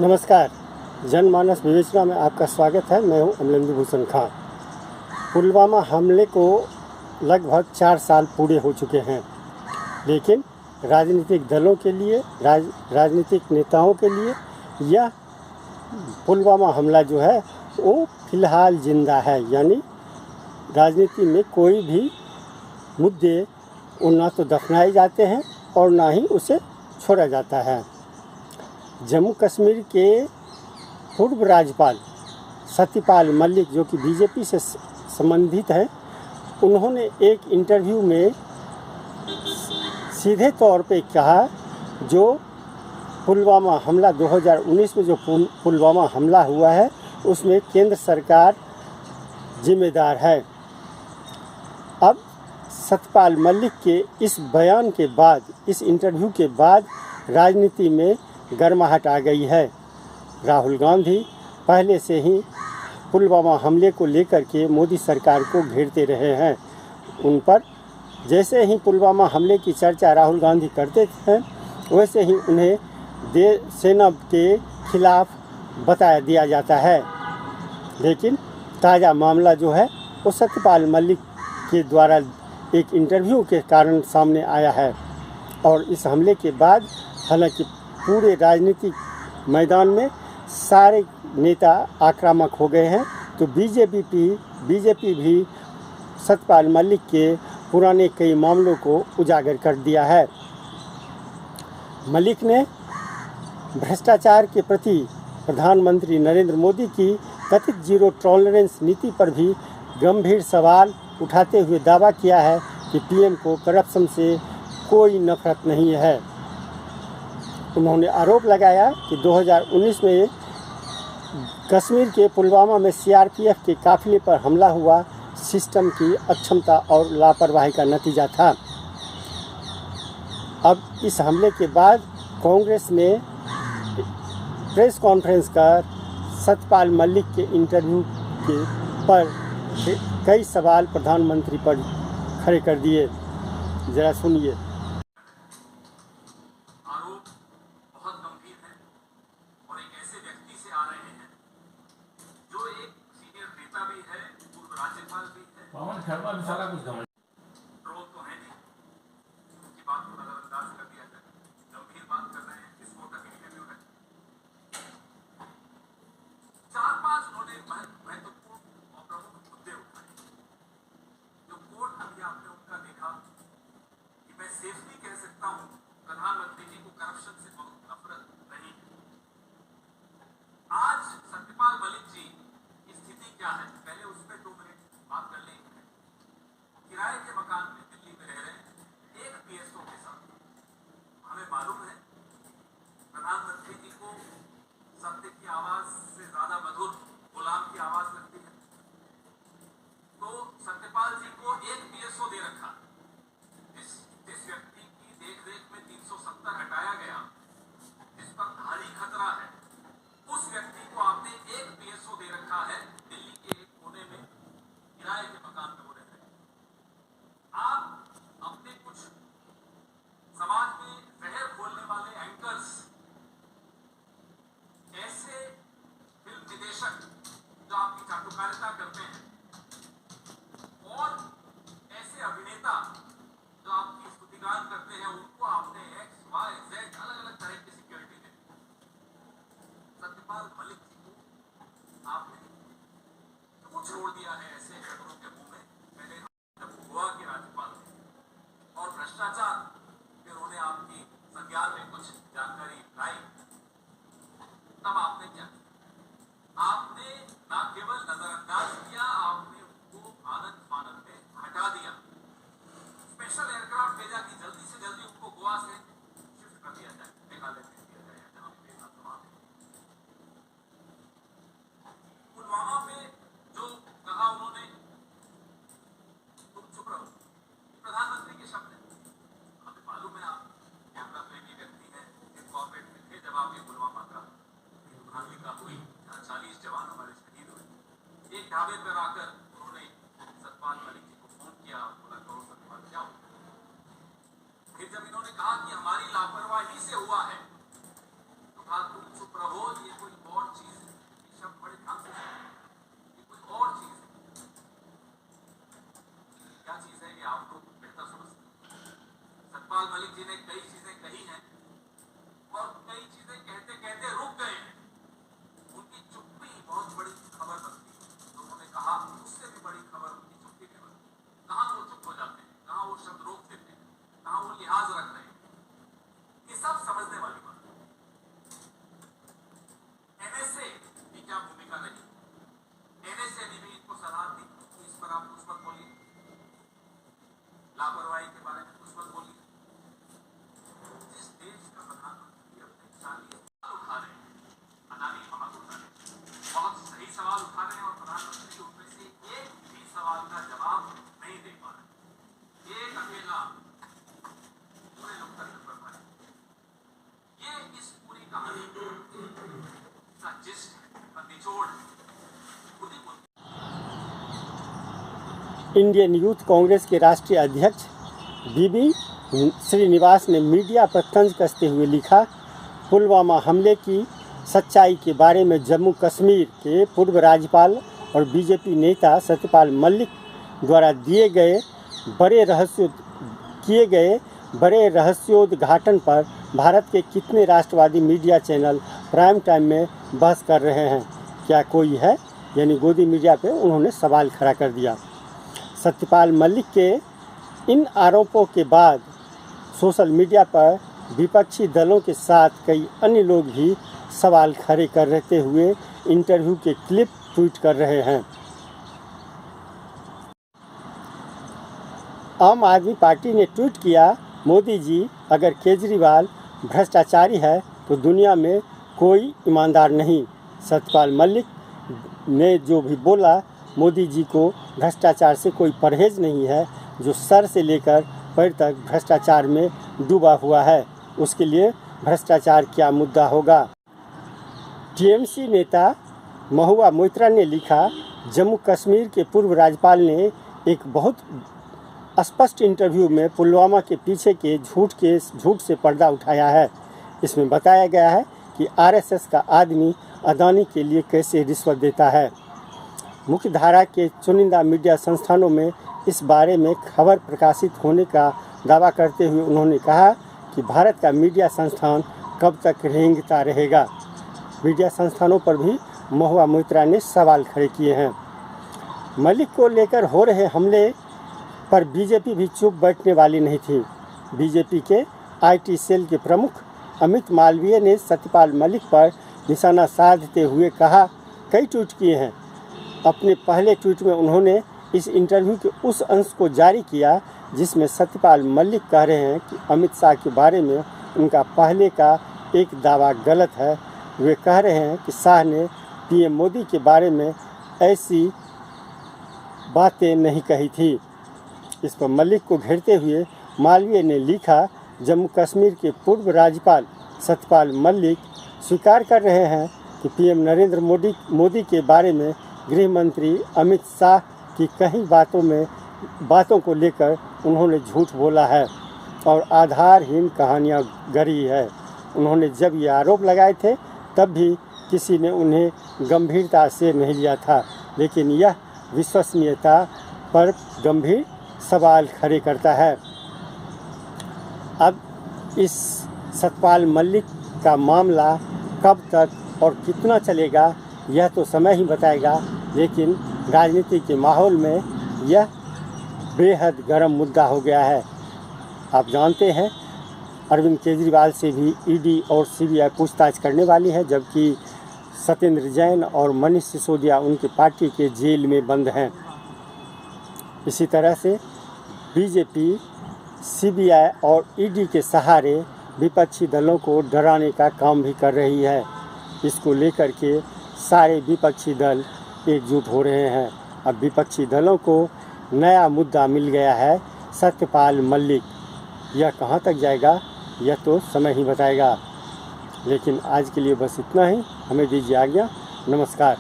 नमस्कार। जनमानस विवेचना में आपका स्वागत है। मैं हूं अमलेंदु भूषण खां। पुलवामा हमले को लगभग 4 साल पूरे हो चुके हैं, लेकिन राजनीतिक दलों के लिए, राजनीतिक नेताओं के लिए यह पुलवामा हमला जो है वो फिलहाल जिंदा है। यानी राजनीति में कोई भी मुद्दे वो ना तो दफनाए जाते हैं और ना ही उसे छोड़ा जाता है। जम्मू कश्मीर के पूर्व राज्यपाल सत्यपाल मलिक, जो कि बीजेपी से संबंधित हैं, उन्होंने एक इंटरव्यू में सीधे तौर पे कहा, जो पुलवामा हमला 2019 में जो पुलवामा हमला हुआ है उसमें केंद्र सरकार जिम्मेदार है। अब सत्यपाल मलिक के इस बयान के बाद, इस इंटरव्यू के बाद राजनीति में गर्माहट आ गई है। राहुल गांधी पहले से ही पुलवामा हमले को लेकर के मोदी सरकार को घेरते रहे हैं। उन पर जैसे ही पुलवामा हमले की चर्चा राहुल गांधी करते हैं, वैसे ही उन्हें सेना के खिलाफ बताया दिया जाता है। लेकिन ताज़ा मामला जो है वो सत्यपाल मलिक के द्वारा एक इंटरव्यू के कारण सामने आया है। और इस हमले के बाद हालांकि पूरे राजनीतिक मैदान में सारे नेता आक्रामक हो गए हैं, तो बीजेपी भी सत्यपाल मलिक के पुराने कई मामलों को उजागर कर दिया है। मलिक ने भ्रष्टाचार के प्रति प्रधानमंत्री नरेंद्र मोदी की कथित जीरो टॉलरेंस नीति पर भी गंभीर सवाल उठाते हुए दावा किया है कि पीएम को करप्शन से कोई नफरत नहीं है। उन्होंने आरोप लगाया कि 2019 में कश्मीर के पुलवामा में सीआरपीएफ के काफिले पर हमला हुआ सिस्टम की अक्षमता और लापरवाही का नतीजा था। अब इस हमले के बाद कांग्रेस ने प्रेस कॉन्फ्रेंस कर सत्यपाल मलिक के इंटरव्यू पर कई सवाल प्रधानमंत्री पर खड़े कर दिए। जरा सुनिए। पवन शर्मा भी सारा कुछ समझ ट्रोल तो है नहीं, उनकी बात को नजरअंदाज कर दिया जाए। गंभीर बात कर रहे हैं, किस कोर्ट का इंटरव्यू है। 4-5 उन्होंने महत्वपूर्ण और प्रमुख मुद्दे उठाए, जो कोर्ट अभी आपने उनका देखा कि मैं सेफली कह सकता हूं प्रधानमंत्री जी को करप्शन से बहुत नफरत नहीं। आज सत्यपाल मलिक जी की स्थिति क्या है, पहले उस पर 2 मिनट बात कर लेंगे। किराए के मकान में दिल्ली में रह रहे एक पीएसओ के साथ। हमें मालूम है प्रधानमंत्री जी को सत्य की आवाज से ज्यादा मधुर गुलाम की आवाज लगती है, तो सत्यपाल जी को एक पीएसओ दे रखा। जिस व्यक्ति की देखरेख में 370 हटाया गया, जिस पर भारी खतरा है, उस व्यक्ति को आपने एक पीएसओ दे रखा है दिल्ली के एक कोने में किराए के मकान में। आप अपने कुछ समाज में जहर खोलने वाले एंकर्स, ऐसे फिल्म निदेशक जो आपकी चाटुकारिता करते हैं, और ऐसे अभिनेता जो आपकी स्तुतिगान करते हैं, उनको आपने XYZ अलग-अलग तरह की सिक्योरिटी दी। सत्यपाल मलिक जी को आपने क्यों छोड़ दिया है ऐसे खतरों के मुंह में? पहले जब गोवा के राज्यपाल थे और भ्रष्टाचार फिर उन्होंने आपकी संज्ञान में कुछ जानकारी लाई, तब आपने क्या किया? आपने न केवल नजरअंदाज किया, आपने उनको आनंद फानंद में हटा दिया। स्पेशल एयरक्राफ्ट भेजा कि जल्दी से जल्दी उनको गोवा से शिफ्ट कर दिया जाए, मेघालय भेज दिया जाए, जहां भी भेजना था वहां। पुलवामा पे जो कहा उन्होंने, तुम चुप रहो, ये आप लोग बेहतर समझते हैं। सतपाल मलिक जी ने कई चीजें कही हैं और कई चीजें कहते कहते रुक गए हैं। उनकी चुप्पी बहुत बड़ी खबर बनती है। तो उन्होंने कहा उससे भी बड़ी खबर उनकी चुप्पी में बनती है। कहाँ वो चुप हो जाते हैं, कहाँ वो शब्द रोक देते हैं, कहाँ वो लिहाज रख रहे हैं, ये सब समझने वाली बात है। एनएसए की क्या भूमिका रही? एनएसए ने भी इनको सलाह दी कि इस पर आप कुछ मत बोलिए, लापरवाही के बारे में कुछ मत बोलिए। जिस देश का प्रधानमंत्री अपने 40 सवाल उठा रहे हैं, अदानी बहुत उठा रहे हैं, बहुत सही सवाल उठा रहे हैं और प्रधानमंत्री उनमें से एक भी सवाल का जवाब नहीं दे पा रहे। एक अकेला पूरे लोकतंत्र पर भारी। ये इस पूरी कहानी का जिस्ट है, का निचोड़ है। खुद ही इंडियन यूथ कांग्रेस के राष्ट्रीय अध्यक्ष बीबी श्रीनिवास ने मीडिया पर तंज कसते हुए लिखा, पुलवामा हमले की सच्चाई के बारे में जम्मू कश्मीर के पूर्व राज्यपाल और बीजेपी नेता सत्यपाल मलिक द्वारा किए गए बड़े रहस्योद्घाटन पर भारत के कितने राष्ट्रवादी मीडिया चैनल प्राइम टाइम में बहस कर रहे हैं? क्या कोई है? यानी गोदी मीडिया पे उन्होंने सवाल खड़ा कर दिया। सत्यपाल मलिक के इन आरोपों के बाद सोशल मीडिया पर विपक्षी दलों के साथ कई अन्य लोग भी सवाल खड़े करते हुए इंटरव्यू के क्लिप ट्वीट कर रहे हैं। आम आदमी पार्टी ने ट्वीट किया, मोदी जी अगर केजरीवाल भ्रष्टाचारी है तो दुनिया में कोई ईमानदार नहीं। सत्यपाल मलिक ने जो भी बोला, मोदी जी को भ्रष्टाचार से कोई परहेज नहीं है। जो सर से लेकर पैर तक भ्रष्टाचार में डूबा हुआ है, उसके लिए भ्रष्टाचार क्या मुद्दा होगा। टीएमसी नेता महुआ मोइत्रा ने लिखा, जम्मू कश्मीर के पूर्व राज्यपाल ने एक बहुत स्पष्ट इंटरव्यू में पुलवामा के पीछे के झूठ से पर्दा उठाया है। इसमें बताया गया है कि आरएसएस का आदमी अदानी के लिए कैसे रिश्वत देता है। मुख्य धारा के चुनिंदा मीडिया संस्थानों में इस बारे में खबर प्रकाशित होने का दावा करते हुए उन्होंने कहा कि भारत का मीडिया संस्थान कब तक रेंगता रहेगा। मीडिया संस्थानों पर भी महुआ मोइत्रा ने सवाल खड़े किए हैं। मलिक को लेकर हो रहे हमले पर बीजेपी भी चुप बैठने वाली नहीं थी। बीजेपी के आईटी सेल के प्रमुख अमित मालवीय ने सत्यपाल मलिक पर निशाना साधते हुए कहा, कई ट्वीट किए हैं। अपने पहले ट्वीट में उन्होंने इस इंटरव्यू के उस अंश को जारी किया जिसमें सत्यपाल मलिक कह रहे हैं कि अमित शाह के बारे में उनका पहले का एक दावा गलत है। वे कह रहे हैं कि शाह ने पीएम मोदी के बारे में ऐसी बातें नहीं कही थी। इस पर मलिक को घेरते हुए मालवीय ने लिखा, जम्मू कश्मीर के पूर्व राज्यपाल सत्यपाल मलिक स्वीकार कर रहे हैं कि पीएम नरेंद्र मोदी के बारे में गृह मंत्री अमित शाह की कई बातों को लेकर उन्होंने झूठ बोला है और आधारहीन कहानियां गढ़ी है। उन्होंने जब ये आरोप लगाए थे तब भी किसी ने उन्हें गंभीरता से नहीं लिया था, लेकिन यह विश्वसनीयता पर गंभीर सवाल खड़े करता है। अब इस सत्यपाल मलिक का मामला कब तक और कितना चलेगा यह तो समय ही बताएगा, लेकिन राजनीति के माहौल में यह बेहद गर्म मुद्दा हो गया है। आप जानते हैं अरविंद केजरीवाल से भी ईडी और सीबीआई पूछताछ करने वाली है, जबकि सत्येंद्र जैन और मनीष सिसोदिया उनकी पार्टी के जेल में बंद हैं। इसी तरह से बीजेपी सीबीआई और ईडी के सहारे विपक्षी दलों को डराने का काम भी कर रही है। इसको लेकर के सारे विपक्षी दल एकजुट हो रहे हैं। अब विपक्षी दलों को नया मुद्दा मिल गया है, सत्यपाल मलिक। यह कहां तक जाएगा यह तो समय ही बताएगा। लेकिन आज के लिए बस इतना ही। हमें दीजिए आज्ञा। नमस्कार।